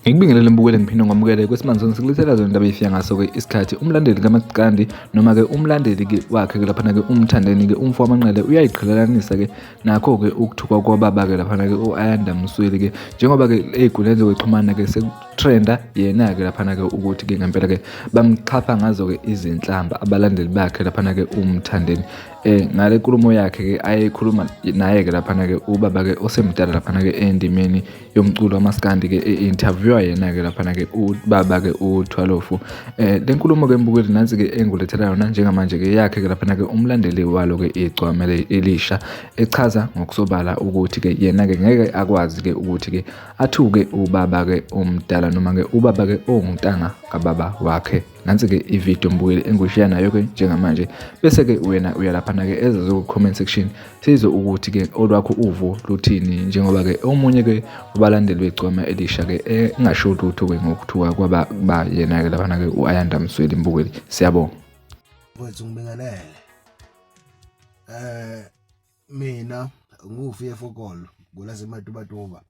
Ngikubingelele mbukele ngiphinde ngamukele kwesimanje ngisilethela zona indaba efika ngaso-ke isikhathi umlandeli kaMaskandi noma-ke umlandeli-ke wakhe-ke laphana-ke umthandeni-ke umfo wamanqele uyayiqhelelanisa-ke nakho-ke ukuthukwa kwababa-ke laphana-ke u-Ayanda Msweli-ke njengoba-ke ey'nkundleni zokuxhumana-ke sekutrenda yena-ke laphana-ke ukuthi-ke ngempela-ke bamxhapha ngazo-ke izinhlamba abalandeli bakhe laphana-ke umthandeni. Ngale nkulumo yakhe-ke ayekhuluma naye-ke laphana-ke ubaba-ke osemdala laphana-ke endimeni yomculo wamaskandi-ke interviewwa yena-ke laphana-ke ubaba-ke uThwalofu. Le nkulumo-ke mbukeli nansi-ke engulethela yona njengamanje-ke yakhe-ke laphana-ke umlandeli walo-ke igcwamele elisha echaza ngokusobala ukuthi-ke yena-ke ngeke akwazi-ke ukuthi-ke athuke ubaba-ke omdala noma-ke ubaba-ke onguntanga kababa wakhe. Nansi-ke ividiyo mbukeli engushiya nayo-ke njengamanje bese-ke wena uyalaphana-ke ezazo-comment section sizwe ukuthi-ke olwakho uvo luthini njengoba-ke omunye-ke wabalandeli begcwama elisha-ke engasho lutho-ke ngokuthuka kwaba yena-ke laphana-ke u-Ayanda Msweli mbukeli. Siyabonga. Mfowethu ngibingelele. Mina nguVF Fokolo ngolaseMatubatuba.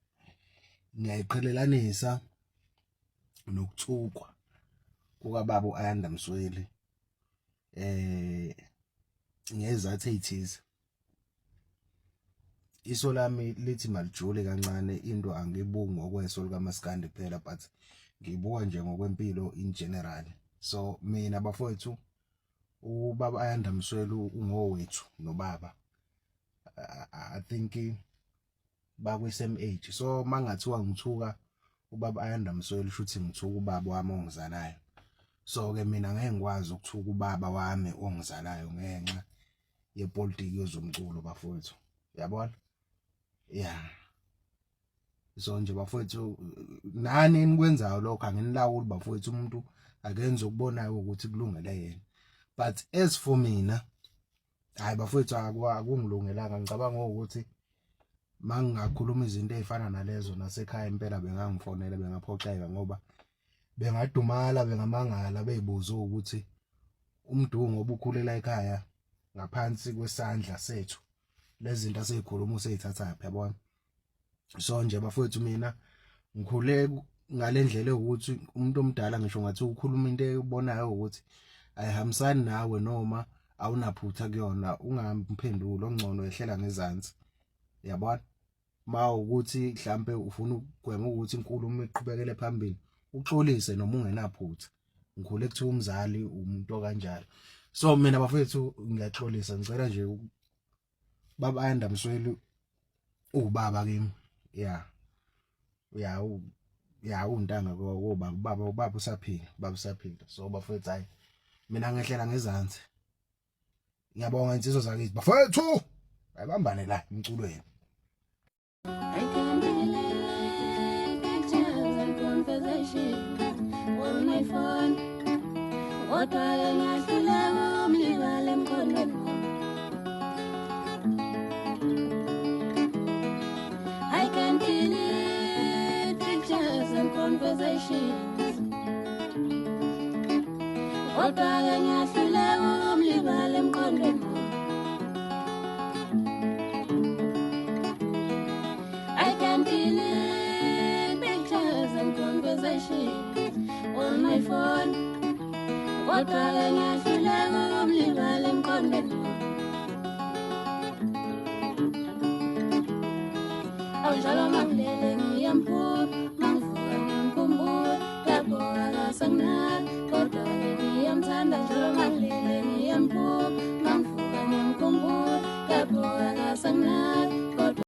Ngiyayiqhelelanisa nokuthukwa kukababa uAyanda Msweli ngezathu ezithize. Iso lami lithi malijule kancane into angibuki ngokweso likaMaskandi kuphela but ngibuka nje ngokwempilo in general. So mina bafowethu ubaba Ayanda Msweli ungowethu nobaba. I think bakwi same age. So mangathiwa ngithuka ubaba Ayanda Msweli shuthi ngithuka ubaba wami ongizalayo. So ke mina ngeke ngikwazi ukuthuka ubaba wami ongizalayo ngenxa yepolitiki yezomculo bafowethu. Yabona? Yeah. So nje bafowethu nani enikwenzayo lokho anginilawuli bafowethu, umuntu akenza ukubonayo ukuthi kulungele yena. But as for mina hayi bafowethu akungilungelanga. Ngicabanga ukuthi mangingakhuluma izinto ezifana nalezo nasekhaya impela bengangifonela bengaphoxeka ngoba bengadumala bengamangala beyibuza ukuthi umdungu obukhulela ekhaya ngaphansi kwesandla sethu lezi zinto asezikhuluma useyithatha yabona. So nje bafowethu mina ngikhule ngalendlela ukuthi umuntu omdala ngisho ngathi ukhuluma into eyibonayo ukuthi ayihambisani nawe noma awunaphutha kuyona ungamphendula, ongcono ehlela ngezansi. Yabona? Mawukuthi mhlambe ufuna ukugwema ukuthi inkulumo iqhubekele phambili uxolise noma ungenaphutha. Ngikhule kuthiwa umzali umuntu okanjalo. So mina bafowethu ngiyaxolisa, ngicela nje baba Ayanda Msweli ubaba kimi. Ya untanga ubaba usaphila, baba usaphila. So bafowethu hayi mina ngehlela ngezansi. Ngiyabonga insizwa zakithi bafowethu. Ayibambane la emculweni. I can delete pictures and conversations on my phone. What I am I can delete pictures and conversations. What I can delete pictures and conversations on my phone. What I Awujalo makulele ngiyamphupha mangivuka ngiyamkhumbula lapho akasangina kodwa ngiyamthanda njalo makulele ngiyamphupha